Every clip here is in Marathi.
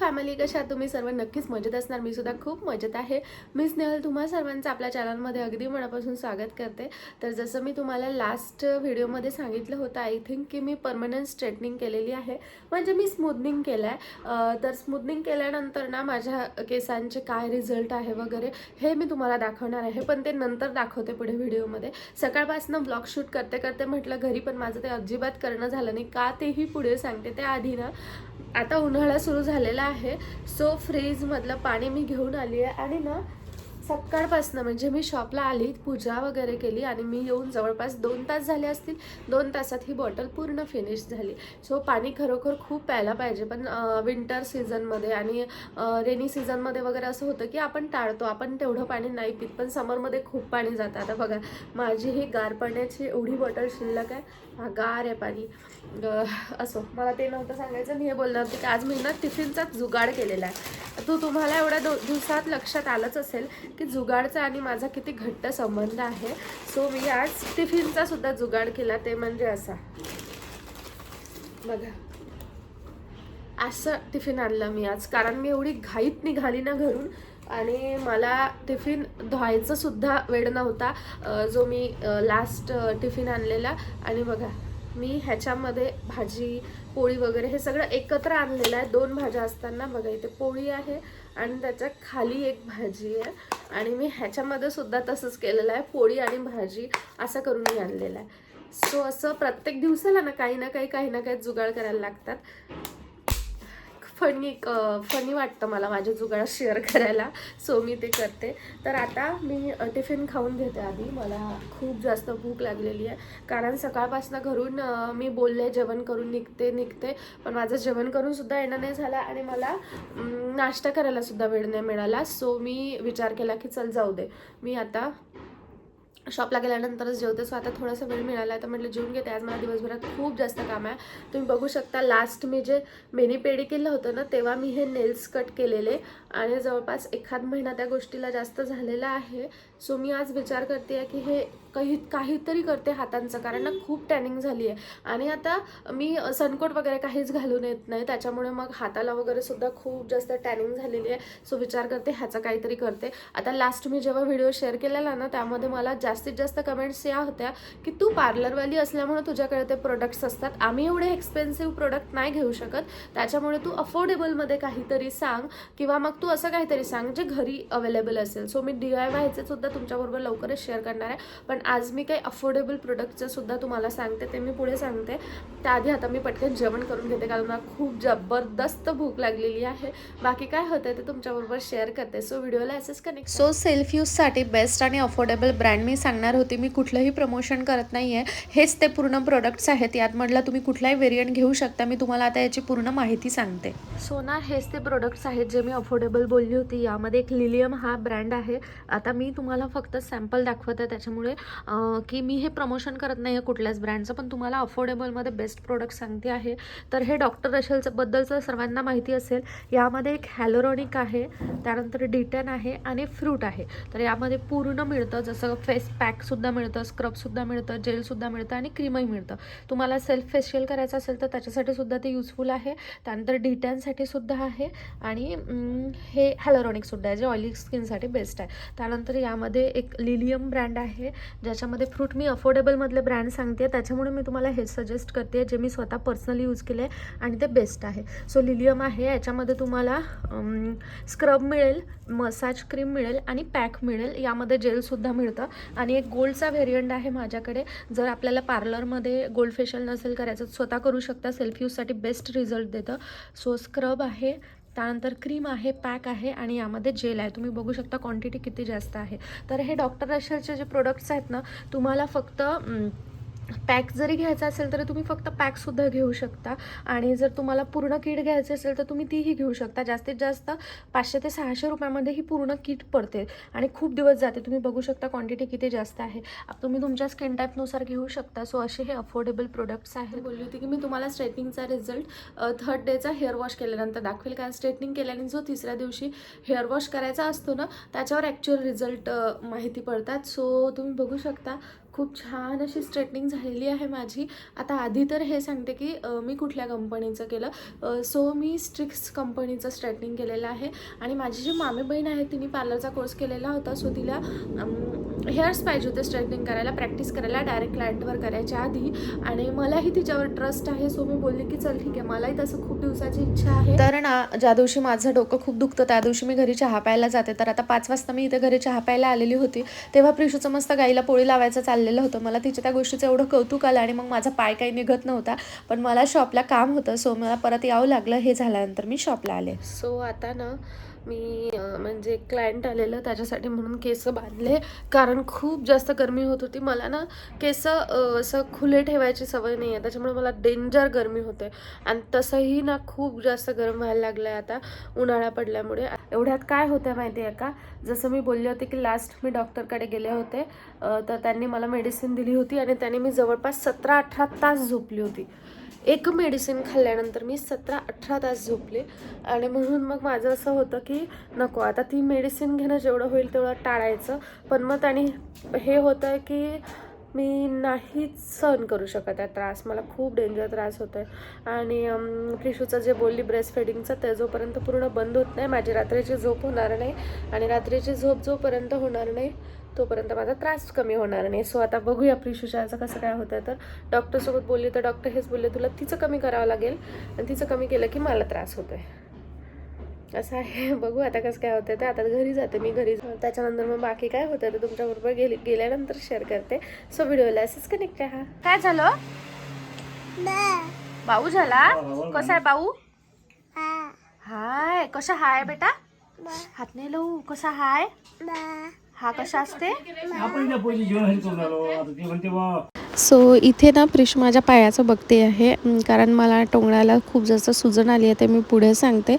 फॅमिली, कशा आहात तुम्ही सर्व? नक्कीच मजेत असणार. मी सुद्धा खूप मजेत आहे. मी स्नेहल तुम्हा सर्वांचं आपल्या चॅनलमध्ये अगदी मनापासून स्वागत करते. तर जसं मी तुम्हाला लास्ट व्हिडिओमध्ये सांगितलं होतं, आय थिंक की मी परमनंट स्ट्रेटनिंग केलेली आहे, म्हणजे मी स्मूथनिंग केलं आहे. तर स्मूथनिंग केल्यानंतर ना माझ्या केसांचे काय रिझल्ट आहे वगैरे हे मी तुम्हाला दाखवणार आहे, पण ते नंतर दाखवते पुढे व्हिडिओमध्ये. सकाळपासून ब्लॉग शूट करते करते म्हटलं घरी पण माझं ते अजिबात करणं झालं नाही का, तेही पुढे सांगते. त्याआधी ना आता उन्हाळा सुरू झालेला आहे, सो फ्रीजमधलं पाणी मी घेऊन आली आहे आणि ना सकाळपासून म्हणजे मी शॉपला आली, पूजा वगैरे केली आणि मी येऊन जवळपास 2 तास झाले असतील. 2 तासात ही बॉटल पूर्ण फिनिश झाली. सो पाणी खरोखर खूप प्यायला पाहिजे, पण विंटर सीझनमध्ये आणि रेनी सीझनमध्ये वगैरे असं होतं की आपण टाळतो, आपण तेवढं पाणी नाही पित, पण समरमध्ये खूप पाणी जातं. आता बघा माझी ही गार पाण्याची एवढी बॉटल शिल्लक आहे, हा गार आहे पाणी. असो, मला ते नव्हतं सांगायचं. मी हे बोलणार होते की आज मी ना टिफिनचाच जुगाड केलेला आहे. तुम्हाला एवढ्या दिवसात लक्षात आलंच असेल की जुगाडचा आणि माझा किती घट्ट संबंध आहे. सो मी आज टिफिनचा सुद्धा जुगाड केला, ते म्हणजे असा बघा, असं टिफिन आणलं मी आज, कारण मी एवढी घाईत निघाली ना घरून आणि मला टिफिन धुवायचं सुद्धा वेळ नव्हता, जो मी लास्ट टिफिन आणलेला. आणि बघा मी ह्याच्यामध्ये भाजी पोळी वगैरे हे सगळं एकत्र आणलेलं आहे. 2 भाज्या असताना बघा, इथे पोळी आहे आणि त्याच्या खाली एक भाजी आहे, आणि मी ह्याच्यामध्ये सुद्धा तसंच केलेलं आहे, पोळी आणि भाजी असं करून मी आणलेलं आहे. सो असं प्रत्येक दिवसाला ना काही ना काही जुगाड करायला लागतात. फनी वाटतं मला माझे जुगाड शेअर करायला, सो मी ते करते. तर आता मी टिफिन खाऊन घेते. आधी मला खूप जास्त भूक लागलेली आहे, कारण सकाळपासून घरून मी बोलले जेवण करून निघते, पण माझं जेवण करून सुद्धा येणं नाही झालं आणि मला नाश्ता करायला सुद्धा वेळ नाही मिळाला. सो मी विचार केला की चल जाऊ दे, मी आता शॉपला गेल्यानंतरच जेवते. सो आता थोडासा वेळ मिळाला तर म्हटलं जेवून घेते. आज मला दिवसभरात खूप जास्त काम आहे. तुम्ही बघू शकता लास्ट मी जे मेनी पेडी केलं होतं ना, तेव्हा मी हे नेल्स कट केलेले आणि जवळपास 1 महिना त्या गोष्टीला जास्त झालेला आहे. सो मी आज विचार करते आहे की हे काहीतरी करते हातांचं, कारण ना खूप टॅनिंग झाली आहे आणि आता मी सनकोट वगैरे काहीच घालून येत नाही, त्याच्यामुळे मग हाताला वगैरे सुद्धा खूप जास्त टॅनिंग झालेली आहे. सो विचार करते ह्याचं काहीतरी करते. आता लास्ट मी जेव्हा व्हिडिओ शेअर केलेला ना, त्यामध्ये मला जास्तीत जास्त कमेंट्स या होत्या की तू पार्लरवाली असल्यामुळे तुझ्याकडे ते प्रोडक्ट्स असतात, आम्ही एवढे एक्सपेन्सिव्ह प्रोडक्ट नाही घेऊ शकत, त्याच्यामुळे तू अफोर्डेबलमध्ये काहीतरी सांग, किंवा मग तू असं काहीतरी सांग जे घरी अवेलेबल असेल. सो मी DIYचे सुद्धा तुमच्याबरोबर लवकरच शेअर करणार आहे, पण आज मी काही अफोर्डेबल प्रोडक्टचं सुद्धा तुम्हाला सांगते, ते मी पुढे सांगते. त्याआधी आता मी पटकन जेवण करून घेते, कारण मला खूप जबरदस्त भूक लागलेली आहे. बाकी काय होतं ते तुमच्याबरोबर शेअर करते. सो व्हिडिओला असेच कनेक्ट. सो सेल्फ यूजसाठी बेस्ट आणि अफोर्डेबल ब्रँड मी सांगणार होते. मी कुठलंही प्रमोशन करत नाही आहे, हेच ते पूर्ण प्रोडक्ट्स आहेत. यातमधला तुम्ही कुठलाही व्हेरियंट घेऊ शकता. मी तुम्हाला आता याची पूर्ण माहिती सांगते. सो ना हेच ते प्रोडक्ट्स आहेत जे मी अफोर्डेबल बोलली होती. यामध्ये एक लिलियम हा ब्रँड आहे. आता मी तुम्हाला फक्त सॅम्पल दाखवते, त्याच्यामुळे की मी हे प्रमोशन करत नाही आहे कुठल्याच ब्रँडचं, पण तुम्हाला अफोर्डेबलमध्ये बेस्ट प्रोडक्ट सांगते आहे. तर हे डॉक्टर रशेलचं बद्दलचं सर्वांना माहिती असेल. यामध्ये एक हॅलोरॉनिक आहे, त्यानंतर D10 आहे आणि फ्रूट आहे. तर यामध्ये पूर्ण मिळतं, जसं फेस पॅकसुद्धा मिळतं, स्क्रबसुद्धा मिळतं, जेलसुद्धा मिळतं आणि क्रीमही मिळतं. तुम्हाला सेल्फ फेशियल करायचं असेल तर त्याच्यासाठी सुद्धा ते युजफुल आहे. त्यानंतर D10साठी सुद्धा आहे आणि हे हॅलोरॉनिकसुद्धा आहे, जे ऑइली स्किनसाठी बेस्ट आहे. त्यानंतर यामध्ये एक लिलियम ब्रँड आहे, ज्याच्यामध्ये फ्रूट मी अफोर्डेबलमधले ब्रँड सांगते, त्याच्यामुळे मी तुम्हाला हे सजेस्ट करते जे मी स्वतः पर्सनली यूज केले आणि ते बेस्ट आहे. सो लिलियम आहे, याच्यामध्ये तुम्हाला स्क्रब मिळेल, मसाज क्रीम मिळेल आणि पॅक मिळेल. यामध्ये जेलसुद्धा मिळतं आणि एक गोल्डचा व्हेरियंट आहे माझ्याकडे. जर आपल्याला पार्लरमध्ये गोल्ड फेशियल नसेल करायचं, स्वतः करू शकता, सेल्फ यूजसाठी बेस्ट रिझल्ट देतं. सो स्क्रब आहे, त्यानंतर क्रीम आहे, पॅक आहे आणि यामध्ये जेल आहे. तुम्ही बघू शकता क्वांटिटी किती जास्त आहे. तर हे डॉक्टर रशेलचे जे प्रोडक्ट्स आहेत ना, तुम्हाला फक्त पॅक जरी घ्यायचा असेल तर तुम्ही फक्त पॅकसुद्धा घेऊ शकता, आणि जर तुम्हाला पूर्ण किट घ्यायची असेल तर तुम्ही तीही घेऊ शकता. जास्तीत जास्त 500 ते 600 रुपयामध्ये ही पूर्ण किट पडते आणि खूप दिवस जाते. तुम्ही बघू शकता क्वांटिटी किती जास्त आहे. तुम्ही तुमच्या स्किन टाईपनुसार घेऊ शकता. सो असे हे अफोर्डेबल प्रोडक्ट्स आहेत. बोलली होती की मी तुम्हाला स्ट्रेटनिंगचा रिझल्ट 3rd डेचा हेअर वॉश केल्यानंतर दाखवेल, कारण स्ट्रेटनिंग केल्याने जो 3ऱ्या दिवशी हेअर वॉश करायचा असतो ना, त्याच्यावर ॲक्च्युअल रिझल्ट माहिती पडतात. सो तुम्ही बघू शकता खूप छान अशी स्ट्रेटनिंग झालेली आहे माझी. आता आधी तर हे सांगते की मी कुठल्या कंपनीचं केलं. सो मी स्ट्रिक्स कंपनीचं स्ट्रेटनिंग केलेलं आहे. आणि माझी जी मामी बहीण आहे तिने पार्लरचा कोर्स केलेला होता. सो तिला हेअर्स पाहिजे होते स्ट्रेटनिंग करायला, प्रॅक्टिस करायला डायरेक्ट क्लायंटवर करायच्या आधी. आणि मलाही तिच्यावर ट्रस्ट आहे. सो मी बोलली की चल ठीक आहे, मलाही तसं खूप दिवसाची इच्छा आहे. तर ना, ज्या दिवशी माझं डोकं खूप दुखतं त्या दिवशी मी घरी चहा प्यायला जाते. तर आता 5 वाजता मी इथे घरी चहा प्यायला आलेली होती. तेव्हा प्रिशूचं मस्त गाईला पोळी लावायचं चाललेलं होतं. मला तिच्या त्या गोष्टीचं एवढं कौतुक आलं आणि मग माझा पाय काही निघत नव्हता. पण मला शॉपला काम होतं, सो मला परत यावं लागलं. हे झाल्यानंतर मी शॉपला आले. सो आता ना मी म्हणजे क्लायंट आलेलं त्याच्यासाठी म्हणून केस बांधले, कारण खूप जास्त गरमी होत होती. मला ना केस असं खुले ठेवायची सवय नाही आहे, त्याच्यामुळे मला डेंजर गरमी होते. आणि तसंही ना खूप जास्त गरम व्हायला लागलं आहे आता उन्हाळा पडल्यामुळे. एवढ्यात काय होतं माहिती आहे का, जसं मी बोलले होते की लास्ट मी डॉक्टरकडे गेले होते, तर त्यांनी मला मेडिसिन दिली होती आणि त्यांनी मी जवळपास 17-18 तास झोपली होती. एक मेडिसिन खाल्ल्यानंतर मी 17-18 तास झोपले. आणि म्हणून मग माझं असं होतं की नको, आता ती मेडिसिन घेणं जेवढं होईल तेवढं टाळायचं. पण मग त्याने हे होतं आहे की मी नाहीच सहन करू शकत आहे त्रास, मला खूप डेंजर त्रास होतो आहे. आणि प्रिशूचं जे बोलली ब्रेस्ट फेडिंगचं, ते जोपर्यंत पूर्ण बंद होत नाही माझी रात्रीची झोप होणार नाही. आणि रात्रीची झोप जोपर्यंत होणार नाही तोपर्यंत माझा त्रास कमी होणार नाही. सो आता बघूया प्रिशूच्या याचं कसं काय होतं आहे. तर डॉक्टरसोबत बोलली तर डॉक्टर हेच बोलले, तुला तिचं कमी करावं लागेल आणि तिचं कमी केलं की मला त्रास होतो आहे, असं आहे. बघू आता कसं काय होतं ते. आता घरी जाते मी, घरी त्याच्यानंतर मग बाकी काय होतं ते तुमच्याबरोबर गेल्यानंतर शेअर करते. सो व्हिडिओला असंच कनेक्ट राहा. काय झालं बाऊ झाला? कसा आहे बाऊ? हाय, कसा हाय बेटा? हात नाही लावू. कसा हाय? हा कसा असते? सो इथे ना प्रिश माझ्या पायाचं बघते आहे, कारण मला टोंगळ्याला खूप जास्त सुजन आली आहे. ते मी पुढे सांगते.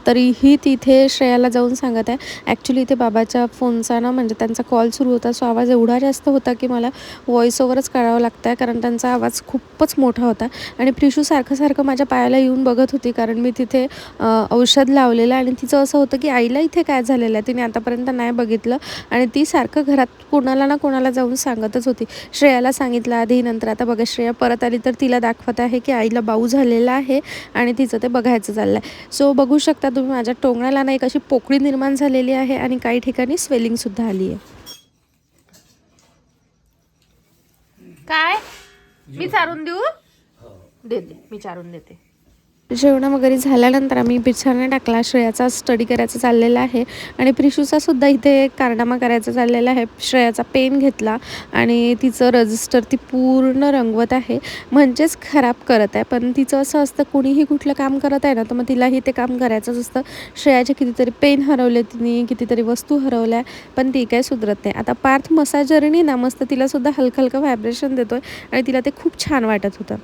तरीही तिथे श्रेयाला जाऊन सांगत आहे. ॲक्च्युली इथे बाबाच्या फोनचा ना म्हणजे त्यांचा कॉल सुरू होता, सो आवाज एवढा जास्त होता की मला व्हॉइस ओव्हरच करावं लागतं आहे, कारण त्यांचा आवाज खूपच मोठा होता. आणि प्रिशू सारखं माझ्या पायाला येऊन बघत होती, कारण मी तिथे औषध लावलेलं. आणि तिचं असं होतं की आईला इथे काय झालेलं आहे, तिने आतापर्यंत नाही बघितलं. आणि ती सारखं घरात कोणाला ना कोणाला जाऊन सांगतच होती. श्रेयाला सांगितलं आधी, नंतर आता बघा श्रेया परत आली तर तिला दाखवत आहे की आईला बाऊ झालेला आहे आणि तिचं ते बघायचं चाललं आहे. सो बघू शकता तुम्ही माझ्या टोंगण्याला ना एक अशी पोकळी निर्माण झालेली आहे आणि काही ठिकाणी स्वेलिंगसुद्धा आली आहे. काय मी चारून देऊ? देते, मी चारून देते. जेवण वगैरे झाल्यानंतर आम्ही बिछाना टाकला. श्रेयाचा स्टडी करायचा चाललेला आहे आणि प्रिशूचा सुद्धा इथे कारनामा करायचा चाललेला आहे. श्रेयाचा पेन घेतला आणि तिचं रजिस्टर ती पूर्ण रंगवत आहे, म्हणजेच खराब करत आहे. पण तिचं असं असतं कोणीही कुठलं काम करत आहे ना तर मग तिलाही ते काम करायचंच असतं. श्रेयाचे कितीतरी पेन हरवले, तिने कितीतरी वस्तू हरवल्या, पण ती काही सुधरत नाही. आता पार्थ मसाजरनी ना मस्त तिलासुद्धा हलकं व्हायब्रेशन देतोय आणि तिला ते खूप छान वाटत होतं.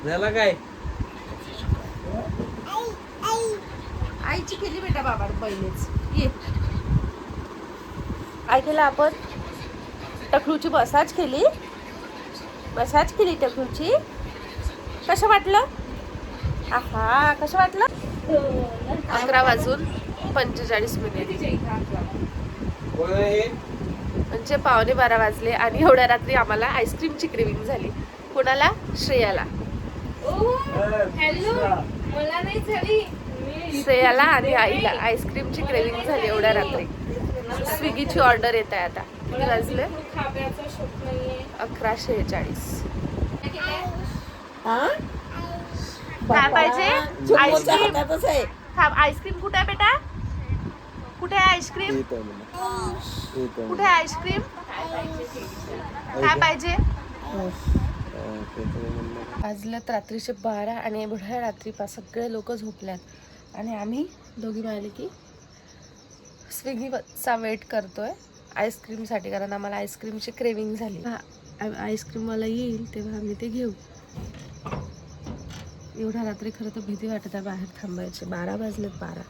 झाला काय? आईची केली बेटा बाबा पहिलेच. ये काय केलं आपण? टकलूची मसाज केली टकलूची. कसं वाटलं? आहा, कसं वाटलं? 11:45 म्हणजे 11:45 वाजले आणि एवढ्या रात्री आम्हाला आईस्क्रीमची क्रेविंग झाली. कोणाला? श्रेयाला. मला नाही झाली. श्रेयाला आणि आईला आईस्क्रीमची क्रेविंग झाली एवढ्या रात्री. स्विगीची ऑर्डर येत आहे आता. किती वाजले? 11:46. काय पाहिजे? आईस्क्रीम. आईस्क्रीम कुठे आहे बेटा? कुठे आहे आईस्क्रीम? कुठे आहे आईस्क्रीम? काय पाहिजे? वाजल्यात रात्रीचे 12 आणि एवढ्या रात्रीपासून सगळे लोक झोपल्यात आणि आम्ही दोघी मिळाले की स्विगीचा वेट करतोय आईस्क्रीमसाठी, कारण आम्हाला आईस्क्रीमची क्रेविंग झाली. आईस्क्रीमवाला येईल तेव्हा आम्ही ते घेऊ. एवढ्या रात्री खरं तर भीती वाटत आहे बाहेर थांबायची. 12 वाजलेत. 12.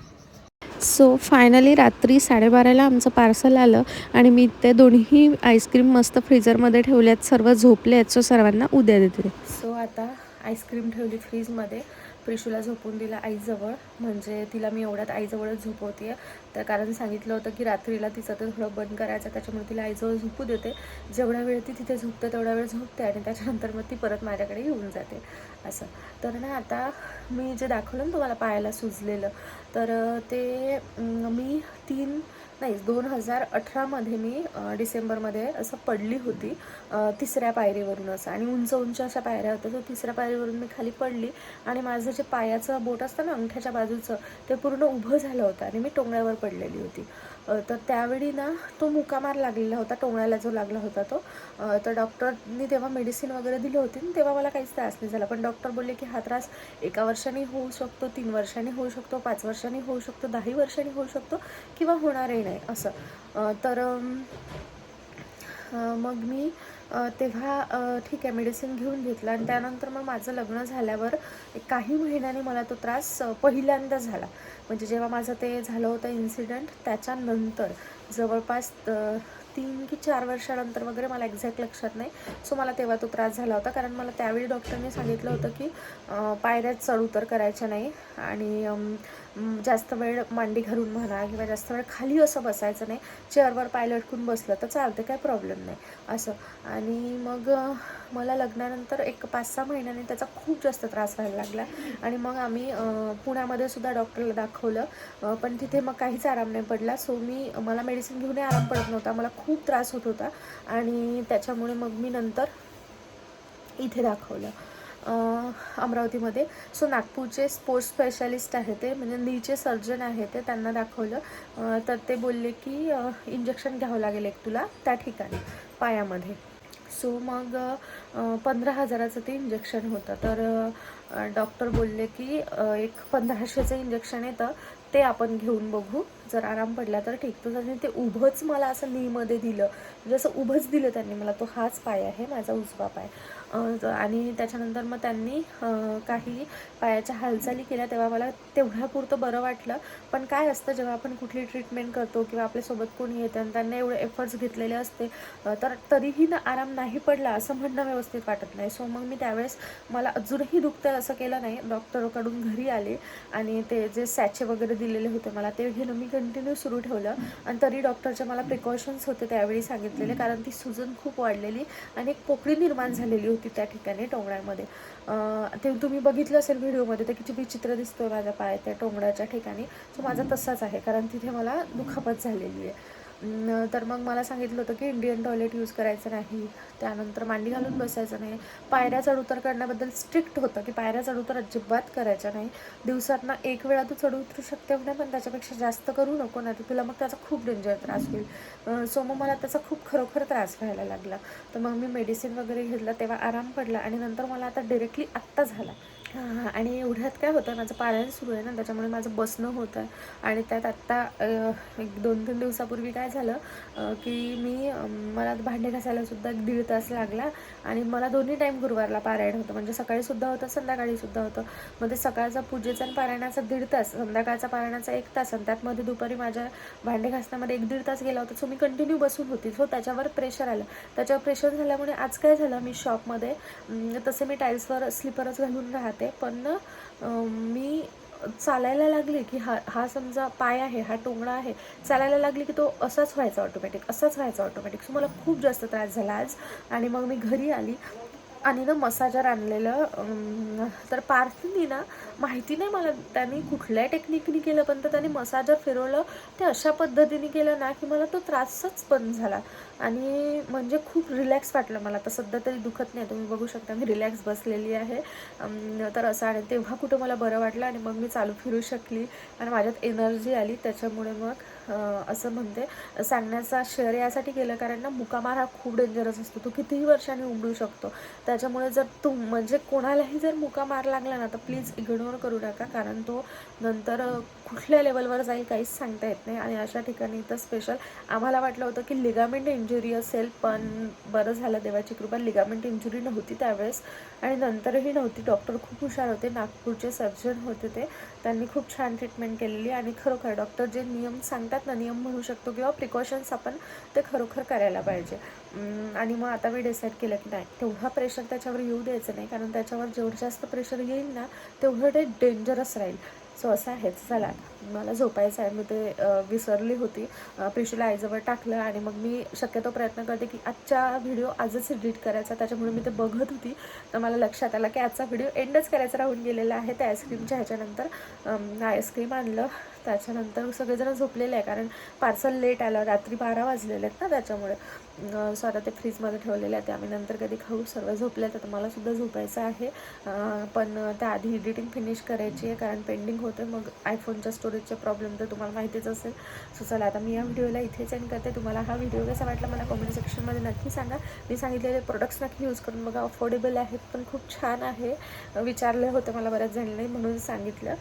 सो फायनली रात्री 12:30ला आमचं पार्सल आलं आणि मी ते दोन्ही आईस्क्रीम मस्त फ्रीजरमध्ये ठेवल्यात. सर्व झोपले आहेत, सो सर्वांना उद्या देते. सो आता आईस्क्रीम ठेवली फ्रीजमध्ये प्रिशूला झोपून दिला आईजवळ, म्हणजे तिला मी एवढ्यात आईजवळच झोपवते तर कारण सांगितलं होतं की रात्रीला तिचं ते थोडं बंद करायचं, त्याच्यामुळे तिला आईजवळ झोपू देते. जेवढा वेळ ती तिथे झोपते तेवढा वेळ झोपते आणि त्याच्यानंतर मग ती परत माझ्याकडे येऊन जाते असं. तर ना आता मी जे दाखवलं ना तुम्हाला पायाला सुजलेलं, तर ते मी 2018मध्ये मी डिसेंबरमध्ये असं पडली होती 3ऱ्या पायरीवरून असं, आणि उंच उंच अशा पायऱ्या होत्या. तर 3ऱ्या पायरीवरून मी खाली पडली आणि माझं जे पायाचं बोट असतं ना अंगठ्याच्या बाजूचं, ते पूर्ण उभं झालं होतं आणि मी टोंगळ्यावर पडलेली होती. तर त्यावेळी ना तो मुकामार लागलेला होता, टोंगळ्याला जो लागला होता तो. तर डॉक्टरनी तेव्हा मेडिसिन वगैरे दिली होती, तेव्हा मला काहीच त्रास नाही झाला. पण डॉक्टर बोलले की हा त्रास 1 वर्षांनी होऊ शकतो, 3 वर्षांनी होऊ शकतो, 5 वर्षांनी होऊ शकतो, 10 वर्षांनी होऊ शकतो किंवा होणारही नाही असं. तर मग मी तेव्हा ठीक आहे मेडिसिन घेऊन घेतलं आणि त्यानंतर मग माझं लग्न झाल्यावर काही महिन्यांनी मला तो त्रास पहिल्यांदा झाला. म्हणजे जेव्हा माझं ते झालं होतं इन्सिडेंट त्याच्यानंतर जवळपास 3 की 4 वर्षानंतर वगैरे, मला एक्झॅक्ट लक्षात नाही. सो मला तेव्हा तो त्रास झाला होता, कारण मला त्यावेळी डॉक्टरने सांगितलं होतं की पायऱ्या चढ उतर करायच्या नाही आणि जास्त वेळ मांडी घालून म्हणा किंवा जास्त वेळ खाली असं बसायचं नाही. चेअरवर पाय लटकून बसलं तर चालतं, काय प्रॉब्लेम नाही असं. आणि मग मला लग्नानंतर एक 5-6 महिन्यांनी त्याचा खूप जास्त त्रास व्हायला लागला आणि मग आम्ही पुण्यामध्ये सुद्धा डॉक्टरला दाखवलं, पण तिथे मग काहीच आराम नाही पडला. सो मला मेडिसिन घेऊनही आराम पडत नव्हता, मला खूप त्रास होत होता आणि त्याच्यामुळे मग मी नंतर इथे दाखवलं अमरावतीमध्ये. सो नागपूरचे स्पोर्ट्स स्पेशालिस्ट आहे ते, म्हणजे नीचे सर्जन आहे ते, त्यांना दाखवलं. तर ते बोलले की इंजेक्शन घ्यावं लागेल एक तुला त्या ठिकाणी पायामध्ये. सो मग 15,000चं ते इंजेक्शन होतं. तर डॉक्टर बोलले की एक 1500चं इंजेक्शन येतं, ते आपण घेऊन बघू, जर आराम पडला तर ठीक. तर त्यांनी ते उभंच मला असं नीमध्ये दिलं, म्हणजे असं उभंच दिलं त्यांनी मला. तो हाच पाय आहे माझा, उजवा पाय. आणि त्याच्यानंतर मग त्यांनी काही पायाच्या हालचाली केल्या, तेव्हा मला तेवढ्यापुरतं बरं वाटलं. पण काय असतं, जेव्हा आपण कुठली ट्रीटमेंट करतो किंवा आपल्यासोबत कोणी येतं आणि त्यांना एवढे एफर्ट्स घेतलेले असते, तर तरीही ना आराम नाही पडला असं म्हणणं व्यवस्थित वाटत नाही. सो मग मी त्यावेळेस मला अजूनही दुखतं असं केलं नाही, डॉक्टरकडून घरी आले आणि ते जे सॅचे वगैरे दिलेले होते मला ते घेणं मी कंटिन्यू सुरू ठेवलं. आणि तरी डॉक्टरचे मला प्रिकॉशन्स होते त्यावेळी सांगितलेले, कारण ती सुजन खूप वाढलेली आणि एक पोकळी निर्माण झालेली होती त्या ठिकाणी टोंगळ्यामध्ये. ते तुम्ही बघितलं असेल व्हिडिओमध्ये, ते किती विचित्र दिसतोय माझा पाय त्या टोंगळ्याच्या ठिकाणी. सो माझा तसाच आहे, कारण तिथे मला दुखापत झालेली आहे. तर मग मला सांगितलं होतं की इंडियन टॉयलेट यूज करायचं नाही, त्यानंतर मांडी घालून बसायचं नाही, पायऱ्या चढ उतर करण्याबद्दल स्ट्रिक्ट होतं की पायऱ्या चढ उतर अजिबात करायच्या नाही, दिवसातनं 1 वेळा तू चढ उतरू शकते म्हणे, पण त्याच्यापेक्षा जास्त करू नको, नाही तर तुला मग त्याचा खूप डेंजर त्रास होईल. सो मग मला त्याचा खूप खरोखर त्रास व्हायला लागला. तर मग मी मेडिसिन वगैरे घेतलं, तेव्हा आराम पडला आणि नंतर मला आता डिरेक्टली आत्ता झाला. आणि एवढ्यात काय होतं, माझं पारायण सुरू आहे ना, त्याच्यामुळे माझं बसणं होतं आहे. आणि त्यात आत्ता एक 2-3 दिवसापूर्वी काय झालं की मला भांडे घासायलासुद्धा 1.5 तास लागला आणि मला दोन्ही टाईम गुरुवारला पारायण होतं, म्हणजे सकाळीसुद्धा होतं, संध्याकाळीसुद्धा होतं. मग ते सकाळचा पूजेचा आणि पारायणाचा 1.5 तास, संध्याकाळचा पारायणाचा 1 तास आणि त्यातमध्ये दुपारी माझ्या भांडे घासण्यामध्ये 1-1.5 तास गेला होता. सो मी कंटिन्यू बसून होती. सो त्याच्यावर प्रेशर आलं. त्याच्यावर प्रेशर झाल्यामुळे आज काय झालं, मी शॉपमध्ये तसे मी टाईल्सवर स्लीपरच घालून राहते, पण मी चालायला लागली की हा समजा पाय आहे, हा टोंगळा आहे, चालायला लागली की तो असाच व्हायचा ऑटोमॅटिक. सो मला खूप जास्त त्रास झाला आज. आणि मग मी घरी आली आणि ना मसाजर आणलेलं, तर पार्थनी ना माहिती नाही मला त्याने कुठल्या टेक्निकनी केलं, पण तर त्याने मसाजर फिरवलं, ते अशा पद्धतीने केलं ना की मला तो त्रासच बंद झाला आणि म्हणजे खूप रिलॅक्स वाटलं मला. तर सध्या तरी दुखत नाही, तुम्ही बघू शकता मी रिलॅक्स बसलेली आहे. तर असं, आणि तेव्हा कुठं मला बरं वाटलं आणि मग मी चालू फिरू शकली आणि माझ्यात एनर्जी आली. त्याच्यामुळे मग असं म्हणते, सांगण्याचा शेअर यासाठी केलं कारण ना मुकामार हा खूप डेंजरस असतो, तो कितीही वर्षांनी उमडू शकतो. त्याच्यामुळे जर म्हणजे कोणालाही जर मुका मार लागला ना, तर प्लीज इग्नोर करू नका, कारण तो नंतर कुठल्या लेवलवर जाईल काहीच सांगता येत नाही. आणि अशा ठिकाणी तर स्पेशल आम्हाला वाटलं होतं की लिगामेंट इंजुरी असेल, पण बरं झालं देवाची कृपा, लिगामेंट इंजुरी नव्हती त्यावेळेस आणि नंतरही नव्हती. डॉक्टर खूप हुशार होते, नागपूरचे सर्जन होते ते, त्यांनी खूप छान ट्रीटमेंट केलेली. आणि खरोखर डॉक्टर जे नियम सांगतात ना, नियम म्हणू शकतो किंवा प्रिकॉशन्स आपण ते खरोखर करायला पाहिजे. आणि मग आता मी डिसाईड केलं की नाही, तेवढा प्रेशर त्याच्यावर येऊ द्यायचं नाही, कारण त्याच्यावर जेवढं जास्त प्रेशर येईल ना तेवढं ते डेंजरस राहील. सो असं आहेच. चला मला झोपायचं आहे, मी ते विसरली होती. प्रिशूला आईजवळ टाकलं आणि मग मी शक्यतो प्रयत्न करते की आजचा व्हिडिओ आजच एडिट करायचा, त्याच्यामुळे मी ते बघत होती. तर मला लक्षात आलं की आजचा व्हिडिओ एंडच करायचा राहून गेलेला आहे. त्या आईस्क्रीमच्या ह्याच्यानंतर आईस्क्रीम आणलं, त्याच्यानंतर सगळेजण झोपलेले आहे, कारण पार्सल लेट आलं, रात्री 12 वाजलेले आहेत ना, त्याच्यामुळे सो आता ते फ्रीजमध्ये ठेवलेलं आहे, ते आम्ही नंतर कधी खाऊ. सर्व झोपले तर मलासुद्धा झोपायचं आहे. पण त्याआधी एडिटिंग फिनिश करायची आहे, कारण पेंडिंग होते. मग आयफोनच्या स्टोरेजचे प्रॉब्लेम तर तुम्हाला माहितीच असेल. सो चला आता मी या व्हिडिओला इथेच एंड करते. तुम्हाला हा व्हिडिओ कसा वाटला मला कमेंट सेक्शनमध्ये नक्की सांगा. मी सांगितलेले प्रोडक्ट्स नक्की यूज करून बघा, अफोर्डेबल आहेत पण खूप छान आहे. विचारले होते मला बऱ्याच जणांनी, म्हणून सांगितलं.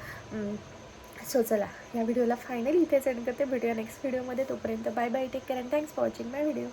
सो चला या व्हिडिओला फायनली इथेच एंड करते. भेटूया नेक्स्ट व्हिडिओमध्ये. तोपर्यंत bye bye, take care and thanks for watching my video.